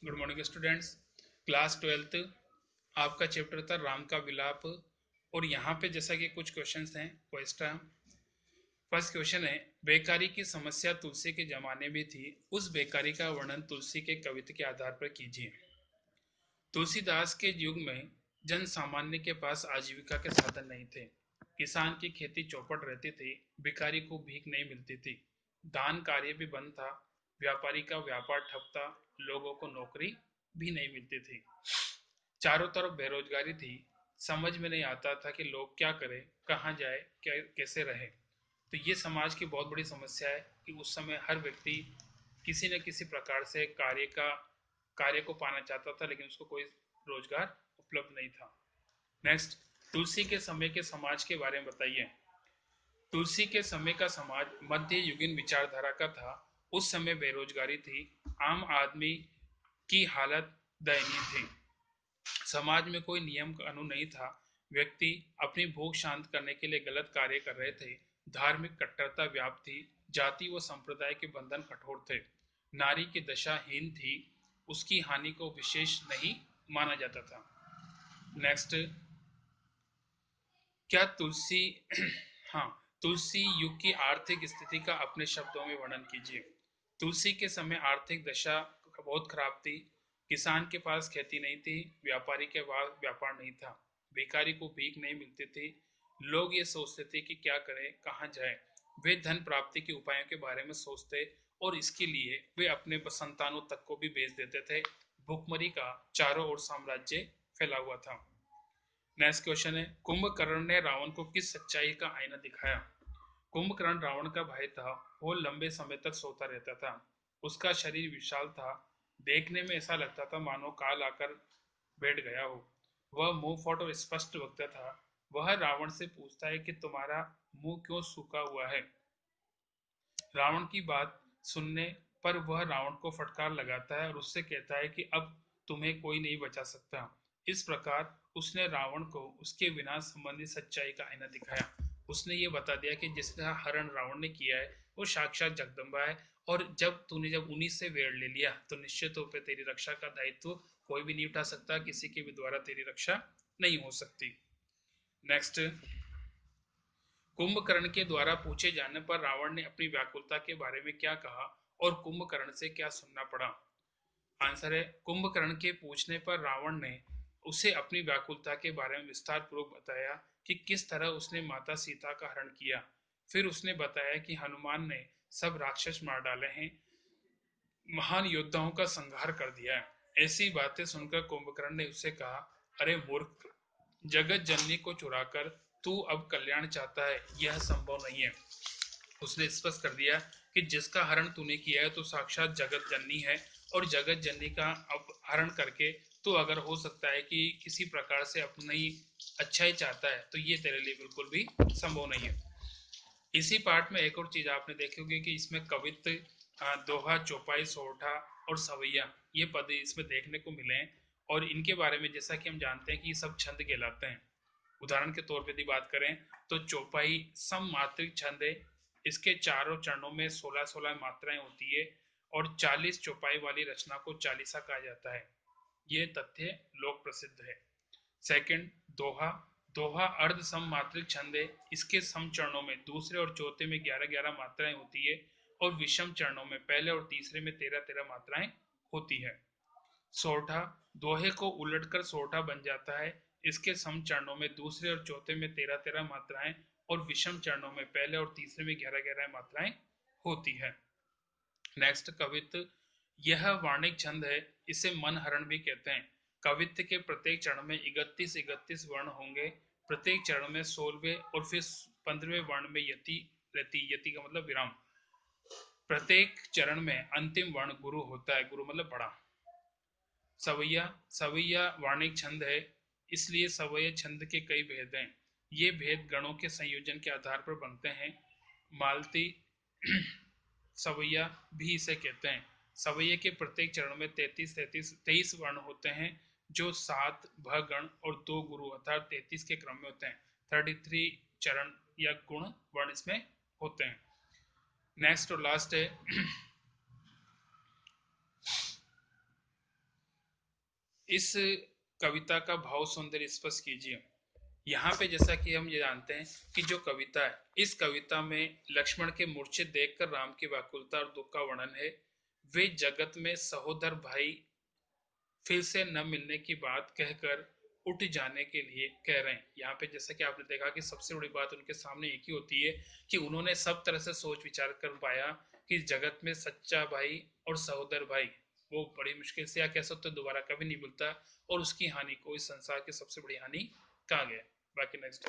Good morning students. Class 12th आपका chapter था राम का विलाप। और यहाँ पे जैसा कि कुछ क्वेश्चंस हैं क्वेश्चन। फर्स्ट क्वेश्चन है, बेकारी की समस्या तुलसी के जमाने में थी, उस बेकारी का वर्णन तुलसी के कवित्व के आधार पर कीजिए। तुलसीदास के युग में जन सामान्य के पास आजीविका के साधन नहीं थे। किसान की खेती चौपट रहती थी, भिखारी को भीख नहीं मिलती थी, दान कार्य भी बंद था, व्यापारी का व्यापार ठप था, लोगों को नौकरी भी नहीं मिलती थी, चारों तरफ बेरोजगारी थी। समझ में नहीं आता था कि लोग क्या करें, कहाँ जाए, कैसे रहे। तो ये समाज की बहुत बड़ी समस्या है कि उस समय हर व्यक्ति किसी न किसी प्रकार से कार्य को पाना चाहता था, लेकिन उसको कोई रोजगार उपलब्ध नहीं था। नेक्स्ट, तुलसी के समय के समाज के बारे में बताइए। तुलसी के समय का समाज मध्य युगीन विचारधारा का था। उस समय बेरोजगारी थी, आम आदमी की हालत दयनीय थी, समाज में कोई नियम कानून नहीं था, व्यक्ति अपनी भूख शांत करने के लिए गलत कार्य कर रहे थे, धार्मिक कट्टरता व्याप्त थी, जाति व संप्रदाय के बंधन कठोर थे, नारी की दशा हीन थी, उसकी हानि को विशेष नहीं माना जाता था। नेक्स्ट, क्या तुलसी हाँ, तुलसी युग की आर्थिक स्थिति का अपने शब्दों में वर्णन कीजिए। तुलसी के समय आर्थिक दशा बहुत खराब थी, किसान के पास खेती नहीं थी, व्यापारी के पास व्यापार नहीं था, भिखारी को भीख नहीं मिलती थी, लोग ये सोचते थे कि क्या करें, कहाँ जाए। वे धन प्राप्ति के उपायों के बारे में सोचते और इसके लिए वे अपने संतानों तक को भी बेच देते थे। भुखमरी का चारों ओर साम्राज्य फैला हुआ था। नेक्स्ट क्वेश्चन है, कुंभकर्ण ने रावण को किस सच्चाई का आईना दिखाया। कुंभकर्ण रावण का भाई था, वो लंबे समय तक सोता रहता था, उसका शरीर विशाल था, देखने में ऐसा लगता था मानो काल आकर बैठ गया हो, वह मुंहफट और स्पष्ट वक्ता था। वह रावण से पूछता है कि तुम्हारा मुंह क्यों सूखा हुआ है। रावण की बात सुनने पर वह रावण को फटकार लगाता है और उससे कहता है कि अब तुम्हें कोई नहीं बचा सकता। इस प्रकार उसने रावण को उसके विनाश संबंधी सच्चाई का आईना दिखाया। उसने ये बता दिया कि जिसका हरण रावण ने किया है वो साक्षात जगदम्बा है, और जब उन्हीं से वेड़ ले लिया तो निश्चित रूप से तेरी रक्षा का दायित्व कोई भी नहीं उठा सकता, किसी के भी द्वारा तेरी रक्षा नहीं हो सकती। नेक्स्ट, कुंभकर्ण के द्वारा पूछे जाने पर रावण ने अपनी व्याकुलता के बारे में क्या कहा और कुंभकर्ण से क्या सुनना पड़ा। आंसर है, कुंभकर्ण के पूछने पर रावण ने उसे अपनी व्याकुलता के बारे में विस्तार पूर्वक बताया कि किस तरह उसने माता सीता का हरण किया। फिर उसने बताया कि हनुमान ने सब राक्षस मार डाले हैं, महान योद्धाओं का संहार कर दिया है। ऐसी बातें सुनकर कुंभकर्ण ने उससे कहा, अरे मूर्ख, जगत जननी को चुराकर तू अब कल्याण चाहता है, यह संभव नहीं है। उसने स्पष्ट कर दिया कि जिसका हरण तूने किया है तो साक्षात जगत जननी है, और जगत जननी का अपहरण करके तो अगर हो सकता है कि किसी प्रकार से अपनी अच्छा ही चाहता है, तो ये तेरे लिए बिल्कुल भी संभव नहीं है। इसी पार्ट में एक और चीज आपने देखी होगी कि इसमें कवित्व, दोहा, चौपाई, सोरठा और सवैया, ये पद इसमें देखने को मिले हैं। और इनके बारे में जैसा कि हम जानते हैं कि ये सब छंद कहलाते हैं। उदाहरण के तौर पर यदि बात करें तो चौपाई सममात्रिक छंद है, इसके चारों चरणों में 16-16 मात्राएं होती है, और 40 चौपाई वाली रचना को चालीसा कहा जाता है। ये तथ्य लोक प्रसिद्ध है। सेकंड, दोहा। दोहा अर्ध सममात्रिक छंद है, इसके सम चरणों में दूसरे और चौथे में 11-11 मात्राएं होती है, और विषम चरणों में पहले और तीसरे में 13-13 मात्राएं होती है। सोरठा, दोहे को उलटकर सोरठा बन जाता है, इसके सम चरणों में दूसरे और चौथे में 13-13 मात्राएं, और विषम चरणों में पहले और तीसरे में 11-11 मात्राएं होती है। नेक्स्ट, कवित्व। यह वार्णिक छंद है, इसे मन हरण भी कहते हैं। कवित्व के प्रत्येक चरण में 31-31 वर्ण होंगे, प्रत्येक चरण में 16वें और फिर 15वें वर्ण में यति रहती, यति का मतलब विराम। प्रत्येक चरण में अंतिम वर्ण गुरु होता है, गुरु मतलब बड़ा। सवैया। सवैया वार्णिक छंद है, इसलिए सवैया छंद के कई भेद हैं। ये भेद गणों के संयोजन के आधार पर बनते हैं। मालती सवैया भी इसे कहते हैं। सवैया के प्रत्येक चरण में 33-33-23 वर्ण होते हैं, जो 7 भगण और 2 गुरु अर्थात 33 के क्रम में होते हैं। 33 चरण या गुण वर्ण इसमें होते हैं। नेक्स्ट और लास्ट है इस कविता का भाव सौंदर्य स्पष्ट कीजिए। यहाँ पे जैसा कि हम ये जानते हैं कि जो कविता है, इस कविता में लक्ष्मण के मूर्छित देखकर राम की व्याकुलता और दुख का वर्णन है। वे जगत में सहोदर भाई फिर से न मिलने की बात कहकर उठ जाने के लिए कह रहे हैं। यहाँ पे जैसा कि आपने देखा कि सबसे बड़ी बात उनके सामने एक ही होती है कि उन्होंने सब तरह से सोच विचार कर पाया कि जगत में सच्चा भाई और सहोदर भाई वो बड़ी मुश्किल से, या कह सकते हो दोबारा कभी नहीं मिलता, और उसकी हानि को इस संसार की सबसे बड़ी हानि कहा गया। बाकी नेक्स्ट।